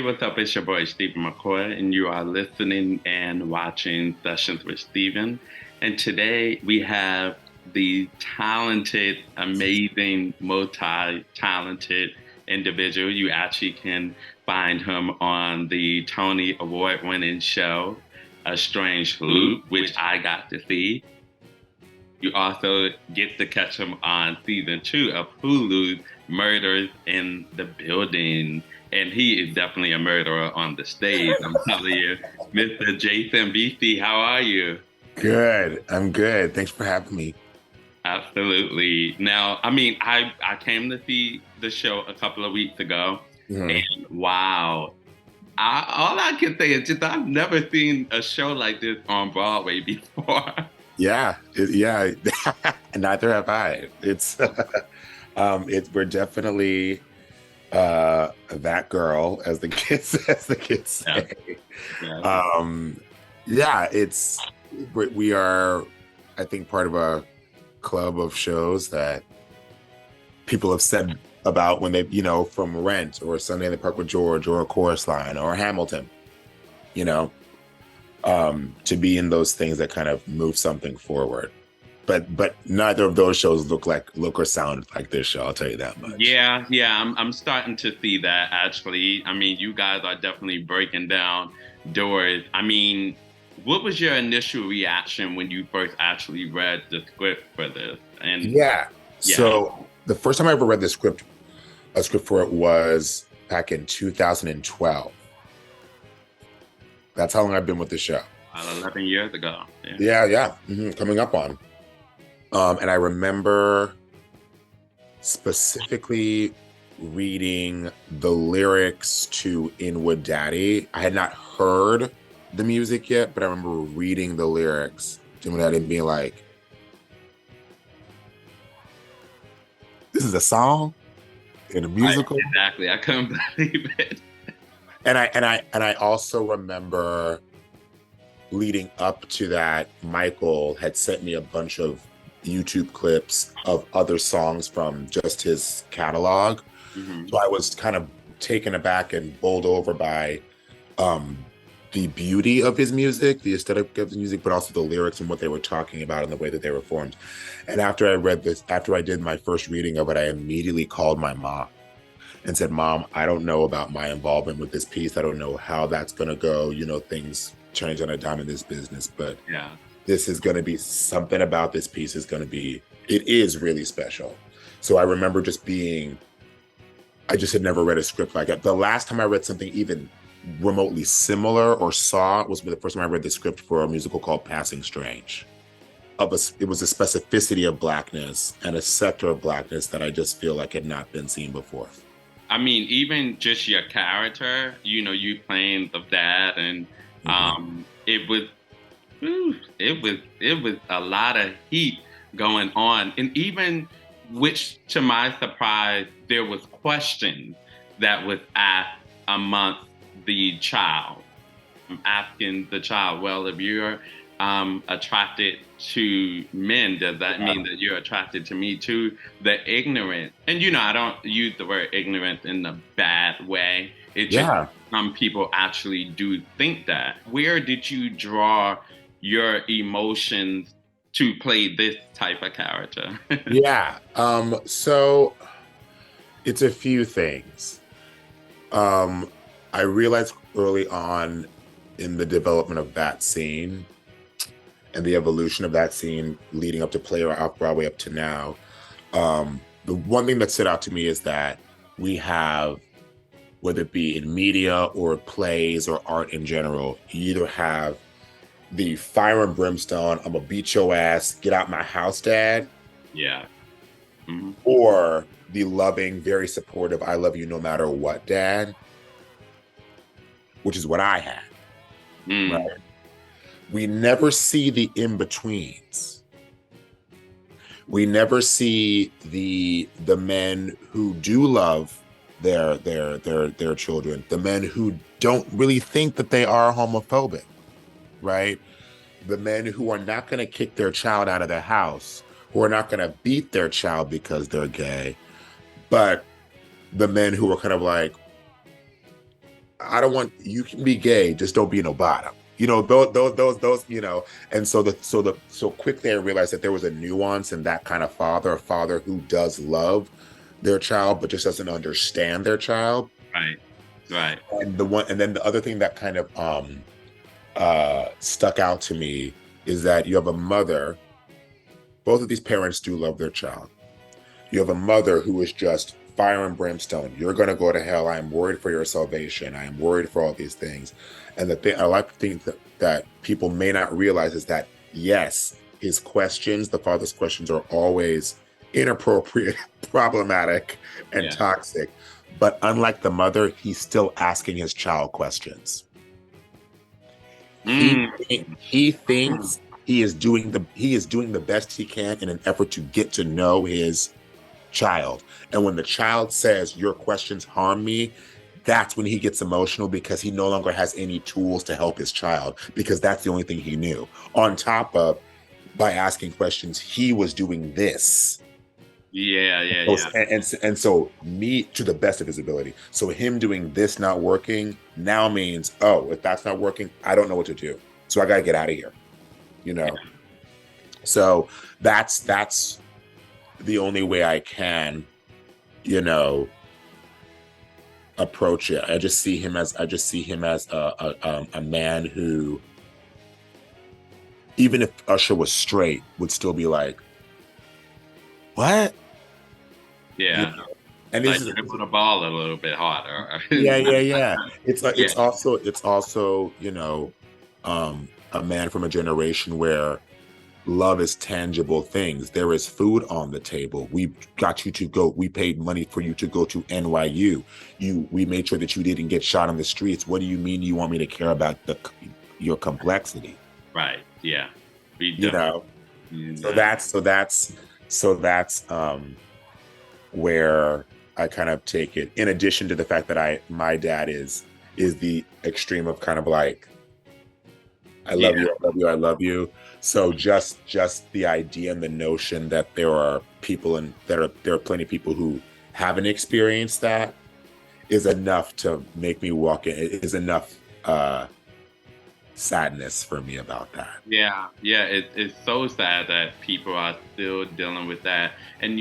Hey, what's up? It's your boy Stephen McCoy, and you are listening and watching Sessions with Stephen. And today we have the talented, amazing, multi-talented individual. You actually can find him on the Tony Award-winning show, A Strange Loop, which I got to see. You also get to catch him on season 2 of Hulu's Murders in the Building. And he is definitely a murderer on the stage. I'm telling you, Mr. Jason Veasey, how are you? Good. I'm good. Thanks for having me. Absolutely. Now, I came to see the show a couple of weeks ago, Mhm. and wow, all I can say is just I've never seen a show like this on Broadway before. Yeah. Neither have I. We're definitely that girl, as the kids as the kids Yeah, say. yeah. Um, yeah, we are, I think, part of a club of shows that people have said about when they, from Rent or Sunday in the Park with George or A Chorus Line or Hamilton, you know. To be in those things that kind of move something forward. But neither of those shows look or sound like this show. I'll tell you that much. Yeah. I'm starting to see that actually. I mean, you guys are definitely breaking down doors. I mean, what was your initial reaction when you first actually read the script for this? And Yeah. yeah, So the first time I ever read a script for it was back in 2012. That's how long I've been with the show. about 11 years ago. Yeah. Coming up on. And I remember specifically reading the lyrics to Inwood Daddy. I had not heard the music yet, but I remember reading the lyrics to Inwood Daddy and being like, this is a song in a musical. Exactly. I couldn't believe it. And I also remember leading up to that, Michael had sent me a bunch of YouTube clips of other songs from just his catalog. Hmm. So I was kind of taken aback and bowled over by um, the beauty of his music, the aesthetic of his music, but also the lyrics and what they were talking about and the way that they were formed. And after I did my first reading of it, I immediately called my mom and said, Mom, I don't know about my involvement with this piece. I don't know how that's going to go. Things change on a dime in this business, but Yeah. this is going to be something about this piece it is really special. So I remember I just had never read a script like it. The last time I read something even remotely similar or saw was the first time I read the script for a musical called Passing Strange. It was a specificity of Blackness and a sector of Blackness that I just feel like had not been seen before. I mean, even just your character, you playing the dad, and Mhm. it was, it was a lot of heat going on, and even which, to my surprise, there was questions that was asked amongst the child. I'm asking the child, well, if you're attracted to men, does that mean that you're attracted to me too? The ignorant, and I don't use the word ignorant in a bad way. It just Yeah. some people actually do think that. Where did you draw your emotions to play this type of character? Yeah. So it's a few things. Um, I realized early on in the development of that scene and the evolution of that scene leading up to Play Off Broadway up to now, the one thing that stood out to me is that we have, whether it be in media or plays or art in general, you either have the fire and brimstone, I'm gonna beat your ass, get out my house, dad, Yeah. Hmm. or the loving, very supportive, I love you no matter what, dad, which is what I had. Right? Mm. We never see the in-betweens. We never see the men who do love their children, the men who don't really think that they are homophobic, right? The men who are not going to kick their child out of their house, who are not going to beat their child because they're gay, but the men who are kind of like, I don't want, you can be gay, just don't be no bottom. Those, and so quickly I realized that there was a nuance in that kind of father, a father who does love their child, but just doesn't understand their child. Right. Right. And then the other thing that kind of stuck out to me is that you have a mother, both of these parents do love their child. You have a mother who is just fire and brimstone. You're going to go to hell. I am worried for your salvation. I am worried for all these things. And the thing I like to think that people may not realize is that, yes, his questions, the father's questions, are always inappropriate, problematic, and toxic. But unlike the mother, he's still asking his child questions. He thinks he is doing the best he can in an effort to get to know his child. And when the child says, your questions harm me, that's when he gets emotional, because he no longer has any tools to help his child, because that's the only thing he knew. On top of, by asking questions, he was doing this. And so, me, to the best of his ability. So him doing this not working now means, oh, if that's not working, I don't know what to do. So I got to get out of here, So that's the only way I can, approach it. I just see him as a man who, even if Usher was straight, would still be like, what? Yeah. And this is put a ball a little bit harder. Yeah. It's also, a man from a generation where love is tangible things. There is food on the table. We got you to go. We paid money for you to go to NYU. We made sure that you didn't get shot on the streets. What do you mean you want me to care about your complexity? Right. Yeah. So that's where I kind of take it. In addition to the fact that my dad is the extreme of kind of like, I love you, I love you, I love you. So just the idea and the notion that there are people there are plenty of people who haven't experienced that is enough to make me walk in. It is enough sadness for me about that. Yeah. It's so sad that people are still dealing with that. And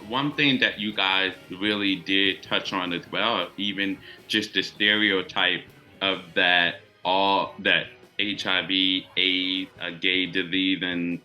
one thing that you guys really did touch on as well, even just the stereotype of that HIV, AIDS, a gay disease, and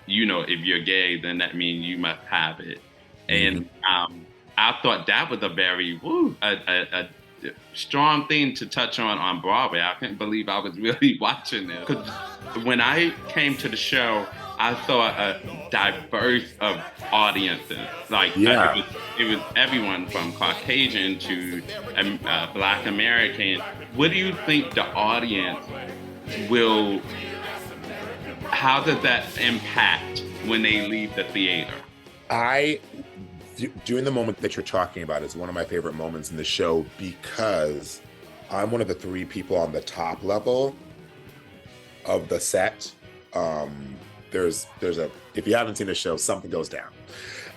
if you're gay, then that means you must have it. And I thought that was a very a strong thing to touch on Broadway. I couldn't believe I was really watching it. Because when I came to the show, I saw a diverse of audiences. Like it was everyone from Caucasian to Black American. What do you think the audience how does that impact when they leave the theater? During the moment that you're talking about is one of my favorite moments in the show, because I'm one of the three people on the top level of the set. There's if you haven't seen the show, something goes down,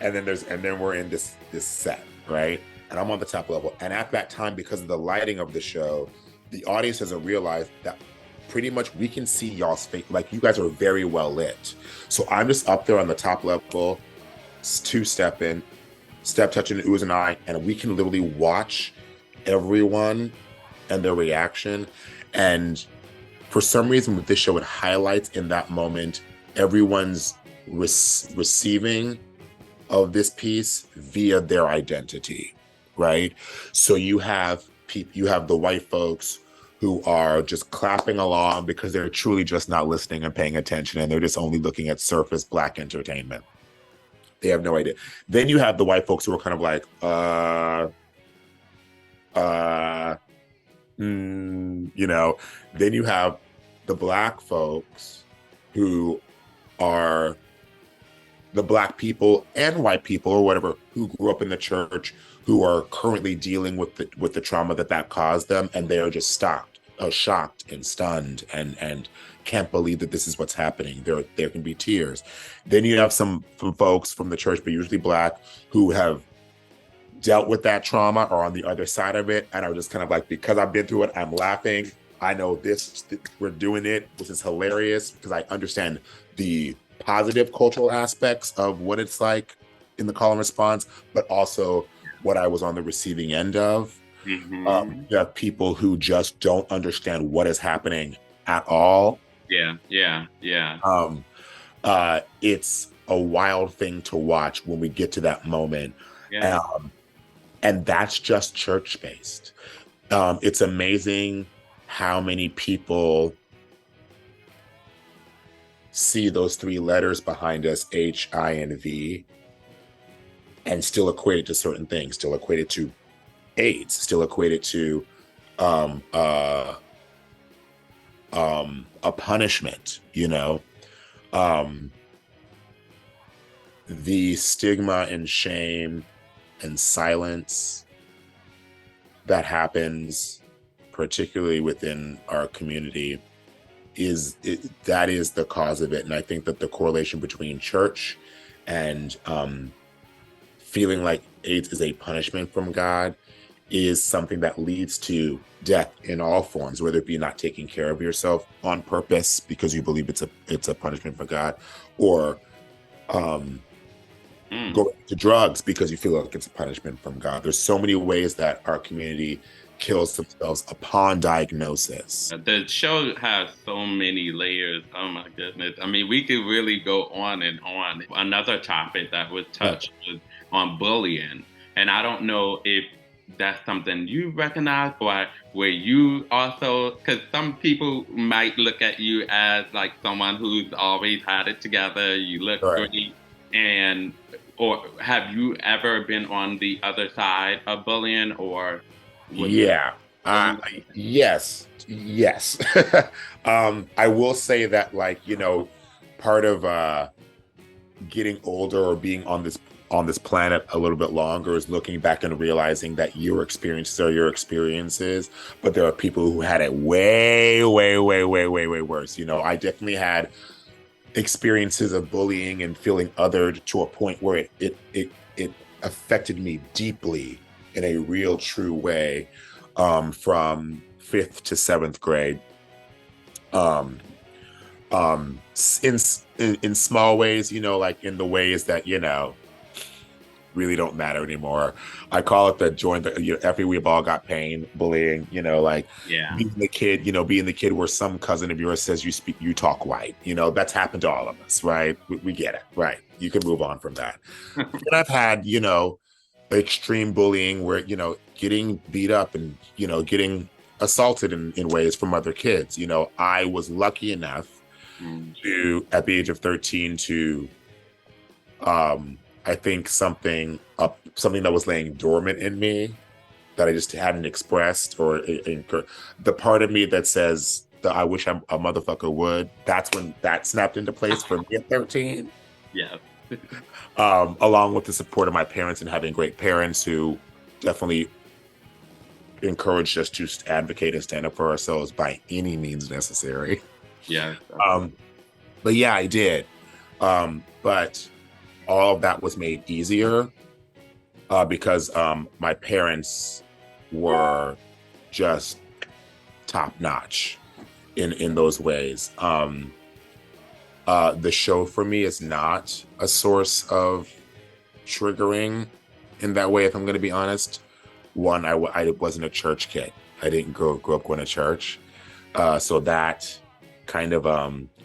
and then we're in this set, right? And I'm on the top level, and at that time, because of the lighting of the show, the audience doesn't realize that pretty much we can see y'all's face. Like, you guys are very well lit. So I'm just up there on the top level, two-step in, step touching the oohs and I, and we can literally watch everyone and their reaction. And for some reason with this show, it highlights in that moment everyone's receiving of this piece via their identity, right? So you have the white folks who are just clapping along because they're truly just not listening and paying attention, and they're just only looking at surface Black entertainment. They have no idea. Then you have the white folks who are kind of like, Then you have the Black folks who are the Black people and white people or whatever who grew up in the church, who are currently dealing with the trauma that caused them, and they are just shocked and stunned and can't believe that this is what's happening. There can be tears. Then you have some folks from the church, but usually Black, who have dealt with that trauma or on the other side of it. And I was just kind of like, because I've been through it, I'm laughing. I know this, we're doing it. This is hilarious because I understand the positive cultural aspects of what it's like in the call and response, but also what I was on the receiving end of. You have people who just don't understand what is happening at all. Yeah. It's a wild thing to watch when we get to that moment. Yeah. And that's just church-based. It's amazing how many people see those three letters behind us, H, I, and V, and still equate it to certain things, still equate it to AIDS, still equate it to a punishment, you know? The stigma and shame and silence that happens, particularly within our community, that is the cause of it. And I think that the correlation between church and feeling like AIDS is a punishment from God is something that leads to death in all forms, whether it be not taking care of yourself on purpose because you believe it's a punishment for God, or going to drugs because you feel like it's a punishment from God. There's so many ways that our community kills themselves upon diagnosis. The show has so many layers. Oh my goodness. I mean, we could really go on and on. Another topic that was touched was on bullying. And I don't know if that's something you recognize or where you also, because some people might look at you as like someone who's always had it together, you look Right. great, and or have you ever been on the other side of bullying or was Yeah. bullying? Yes. Yes. I will say that, like, you know, part of getting older or being on this planet a little bit longer is looking back and realizing that your experiences are your experiences, but there are people who had it way, way, way, way, way, way worse. You know, I definitely had experiences of bullying and feeling othered to a point where it affected me deeply in a real true way, from 5th to 7th grade. Um, in small ways, you know, like in the ways that, you know, really don't matter anymore. I call it the join the, you know, every we've all got pain bullying, you know, like Yeah. being the kid where some cousin of yours says you talk white, you know, that's happened to all of us, right? We get it, right? You can move on from that. And I've had, you know, extreme bullying where, you know, getting beat up and, you know, getting assaulted in ways from other kids. You know, I was lucky enough to, at the age of 13, to I think something that was laying dormant in me that I just hadn't expressed, or the part of me that says that I wish a motherfucker would. That's when that snapped into place for me at 13. Yeah. Along with the support of my parents and having great parents who definitely encouraged us to advocate and stand up for ourselves by any means necessary. Yeah. But yeah, I did. But all of that was made easier because my parents were just top notch in those ways. The show for me is not a source of triggering in that way, if I'm going to be honest. One, I wasn't a church kid. I didn't grow up going to church. So that kind of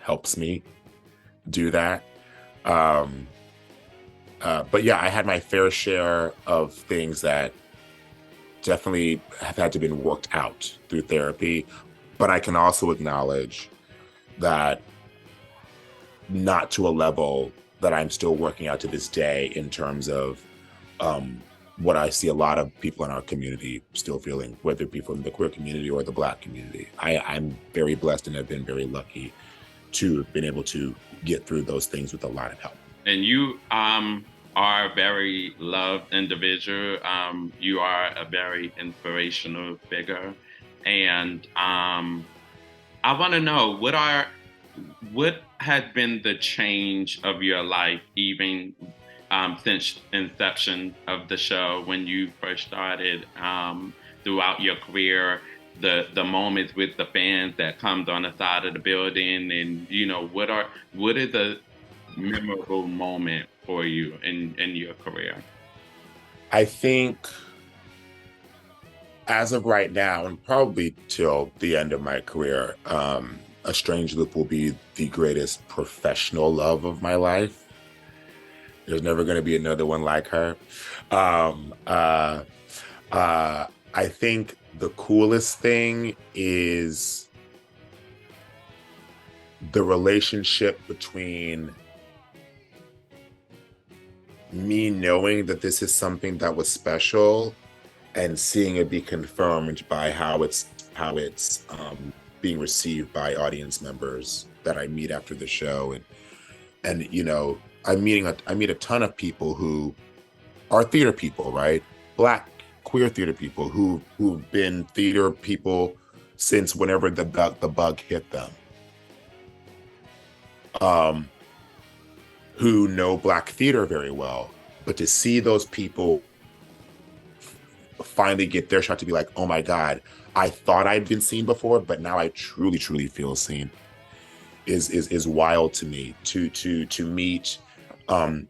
helps me do that. But yeah, I had my fair share of things that definitely have had to been worked out through therapy. But I can also acknowledge that not to a level that I'm still working out to this day in terms of what I see a lot of people in our community still feeling, whether it be from the queer community or the Black community. I'm very blessed and have been very lucky to have been able to get through those things with a lot of help. And you are a very loved individual. You are a very inspirational figure. And I want to know what has been the change of your life, even since inception of the show when you first started, throughout your career, the moments with the fans that comes on the side of the building, and what is a memorable moment for you in your career? I think as of right now, and probably till the end of my career, A Strange Loop will be the greatest professional love of my life. There's never going to be another one like her. Um, uh, I think the coolest thing is the relationship between me knowing that this is something that was special and seeing it be confirmed by how it's being received by audience members that I meet after the show. And I meet a ton of people who are theater people, right? Black queer theater people who've been theater people since whenever the bug hit them. Who know Black theater very well, but to see those people finally get their shot to be like, oh my God, I thought I'd been seen before, but now I truly, truly feel seen is wild to me. To meet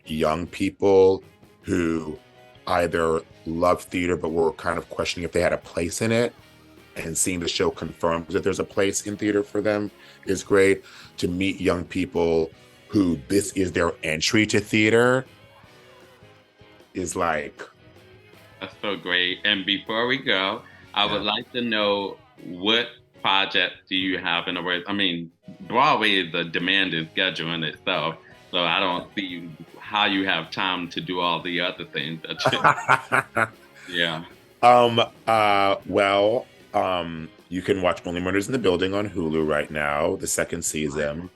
young people who either love theater but were kind of questioning if they had a place in it, and seeing the show confirms that there's a place in theater for them is great. To meet young people who this is their entry to theater is like, That's so great. And before we go, I would like to know, what project do you have in the works? I mean, Broadway is a demanding schedule in itself, so I don't see how you have time to do all the other things yeah. well, you can watch Only Murders in the Building on Hulu right now, the second season.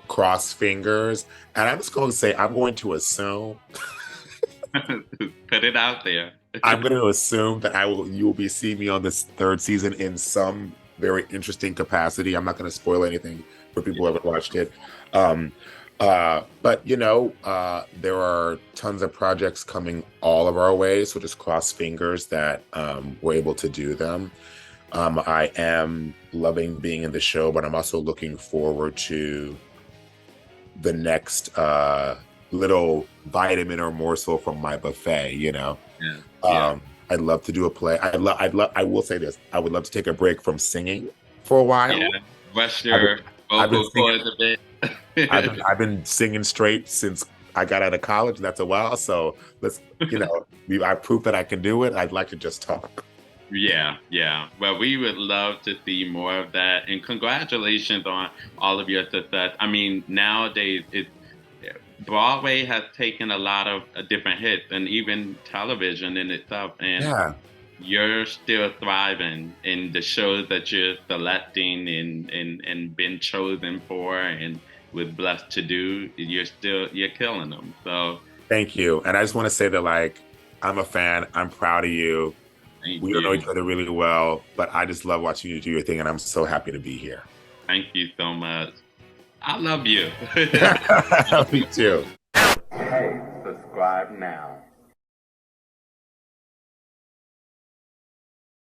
Cross fingers, and I'm just going to say, I'm going to assume Put it out there. I'm going to assume that you will be seeing me on this third season in some very interesting capacity. I'm not going to spoil anything for people who haven't watched it. But there are tons of projects coming all of our way, so just cross fingers that we're able to do them. I am loving being in the show, but I'm also looking forward to the next little vitamin or morsel from my buffet, Yeah. Yeah. I'd love to do a play. I will say this. I would love to take a break from singing for a while. Yeah. Rest your vocal cords a bit. I've been singing straight since I got out of college. That's a while. So I prove that I can do it. I'd like to just talk. Yeah, yeah. Well, we would love to see more of that. And congratulations on all of your success. I mean, nowadays, Broadway has taken a lot of different hits, and even television in itself. And you're still thriving in the shows that you're selecting and been chosen for and was blessed to do. You're killing them. So thank you. And I just want to say that, I'm a fan. I'm proud of you. We don't know each other really well, but I just love watching you do your thing, and I'm so happy to be here. Thank you so much. I love you. Me too. Hey, subscribe now.